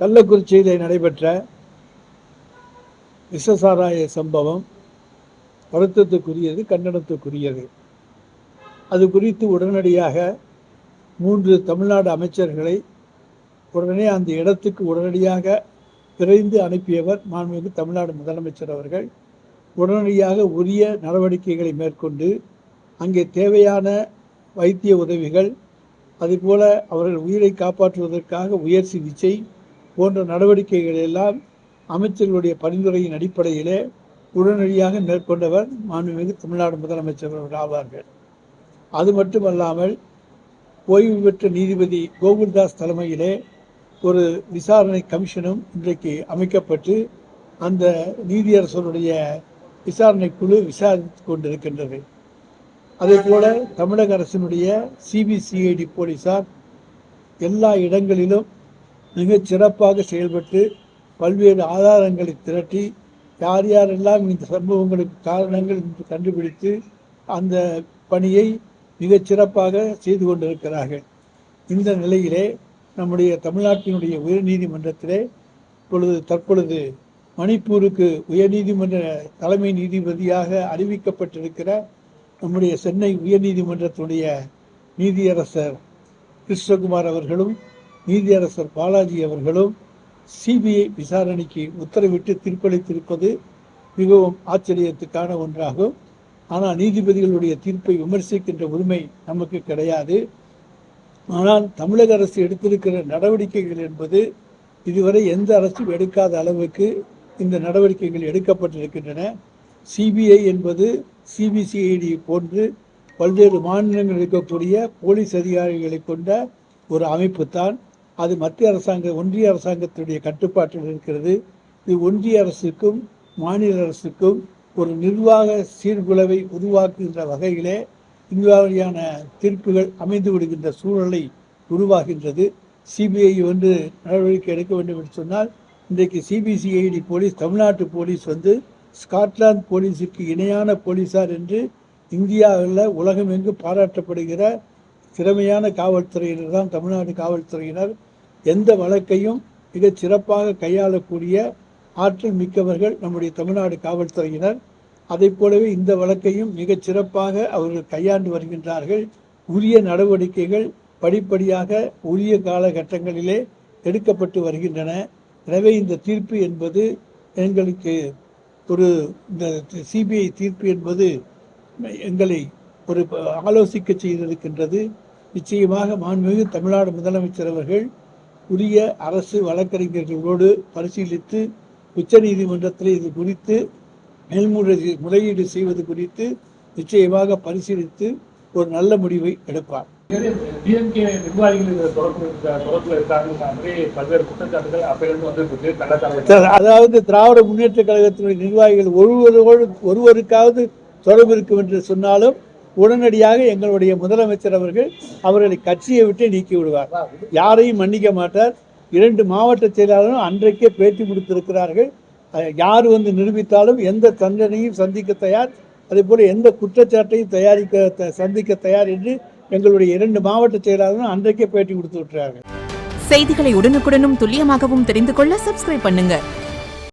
கள்ளக்குறிச்சியில் நடைபெற்ற விஷசாராய சம்பவம் வருத்தத்துக்குரியது, கண்டனத்துக்குரியது. அது குறித்து உடனடியாக 3 தமிழ்நாடு அமைச்சர்களை உடனே அந்த இடத்துக்கு உடனடியாக விரைந்து அனுப்பியவர் மாண்புமிகு தமிழ்நாடு முதலமைச்சர் அவர்கள். உடனடியாக உரிய நடவடிக்கைகளை மேற்கொண்டு அங்கே தேவையான வைத்திய உதவிகள், அதுபோல அவர்கள் உயிரை காப்பாற்றுவதற்காக உயர் சிகிச்சை போன்ற நடவடிக்கைகள் எல்லாம் அமைச்சர்களுடைய பரிந்துரையின் அடிப்படையிலே உடனடியாக மேற்கொண்டவர் மாண்புமிகு தமிழ்நாடு முதலமைச்சர் அவர்கள் ஆவார்கள். அது மட்டுமல்லாமல் ஓய்வு பெற்ற நீதிபதி கோகுல்தாஸ் தலைமையிலே ஒரு விசாரணை கமிஷனும் இன்றைக்கு அமைக்கப்பட்டு அந்த நீதியரசருடைய விசாரணை குழு விசாரித்து கொண்டிருக்கின்றது. அதே போல தமிழக அரசினுடைய சிபிசிஐடி போலீசார் எல்லா இடங்களிலும் மிகச் சிறப்பாக செயல்பட்டு பல்வேறு ஆதாரங்களை திரட்டி யார் யாரெல்லாம் இந்த சம்பவங்களுக்கு காரணங்கள் என்று கண்டுபிடித்து அந்த பணியை மிகச் சிறப்பாக செய்து கொண்டிருக்கிறார்கள். இந்த நிலையிலே நம்முடைய தமிழ்நாட்டினுடைய உயர்நீதிமன்றத்திலே தற்பொழுது மணிப்பூருக்கு உயர்நீதிமன்ற தலைமை நீதிபதியாக அறிவிக்கப்பட்டிருக்கிற நம்முடைய சென்னை உயர்நீதிமன்றத்துடைய நீதியரசர் கிருஷ்ணகுமார் அவர்களும் நீதியரசர் பாலாஜி அவர்களும் சிபிஐ விசாரணைக்கு உத்தரவிட்டு தீர்ப்பளித்திருப்பது மிகவும் ஆச்சரியத்துக்கான ஒன்றாகும். ஆனால் நீதிபதிகளுடைய தீர்ப்பை விமர்சிக்கின்ற உரிமை நமக்கு கிடையாது. ஆனால் தமிழக அரசு எடுத்திருக்கிற நடவடிக்கைகள் என்பது இதுவரை எந்த அரசும் எடுக்காத அளவுக்கு இந்த நடவடிக்கைகள் எடுக்கப்பட்டிருக்கின்றன. சிபிஐ என்பது சிபிசிஐடி போன்று பல்வேறு மாநிலங்கள் இருக்கக்கூடிய போலீஸ் அதிகாரிகளை கொண்ட ஒரு அமைப்பு தான். அது மத்திய ஒன்றிய அரசாங்கத்துடைய கட்டுப்பாட்டில் இருக்கிறது. இது ஒன்றிய அரசுக்கும் மாநில அரசுக்கும் ஒரு நிர்வாக சீர்குலைவை உருவாக்குகின்ற வகையிலே இந்த மாதிரியான தீர்ப்புகள் அமைந்து விடுகின்ற சூழலை உருவாகின்றது. சிபிஐ வந்து நடவடிக்கை எடுக்க வேண்டும் என்று சொன்னால் இன்றைக்கு சிபிசிஐடி போலீஸ், தமிழ்நாட்டு போலீஸ் ஸ்காட்லாந்து போலீஸுக்கு இணையான போலீஸார் என்று இந்தியாவில் உலகமெங்கு பாராட்டப்படுகிற திறமையான காவல்துறையினர் தான் தமிழ்நாடு காவல்துறையினர். எந்த வழக்கையும் மிகச் சிறப்பாக கையாளக்கூடிய ஆற்றல் மிக்கவர்கள் நம்முடைய தமிழ்நாடு காவல்துறையினர். அதை போலவே இந்த வழக்கையும் மிகச் சிறப்பாக அவர்கள் கையாண்டு வருகின்றார்கள். உரிய நடவடிக்கைகள் படிப்படியாக உரிய காலகட்டங்களிலே எடுக்கப்பட்டு வருகின்றன. எனவே இந்த தீர்ப்பு என்பது எங்களுக்கு இந்த சிபிஐ தீர்ப்பு என்பது எங்களை ஒரு ஆலோசிக்க செய்திருக்கின்றது. நிச்சயமாக மாண்புமிகு தமிழ்நாடு முதலமைச்சர் அவர்கள் உரிய அரசு வழக்கறிஞர்களோடு பரிசீலித்து உச்ச நீதிமன்றத்தில் இது குறித்து முறையீடு செய்வது குறித்து நிச்சயமாக பரிசீலித்து ஒரு நல்ல முடிவை எடுப்பார். அதாவது திராவிட முன்னேற்ற கழகத்தினுடைய நிர்வாகிகள் ஒருவருக்காவது தொடர்பு இருக்கும் என்று சொன்னாலும் உடனடியாக எங்களுடைய முதலமைச்சர் அவர்களை கட்சியை விட்டு நீக்கி விடுவார். யாரையும் மன்னிக்க மாட்டார். 2 மாவட்ட செயலாளரும் அன்றைக்கே பேட்டி கொடுத்திருக்கிறார்கள். யார் நிரூபித்தாலும் எந்த தண்டனையும் சந்திக்க தயார், அதே போல எந்த குற்றச்சாட்டையும் சந்திக்க தயார் என்று எங்களுடைய 2 மாவட்ட செயலாளரும் அன்றைக்கே பேட்டி கொடுத்து விட்டார்கள். செய்திகளை உடனுக்குடனும் துல்லியமாகவும் தெரிந்து கொள்ள சப்ஸ்கிரைப் பண்ணுங்க.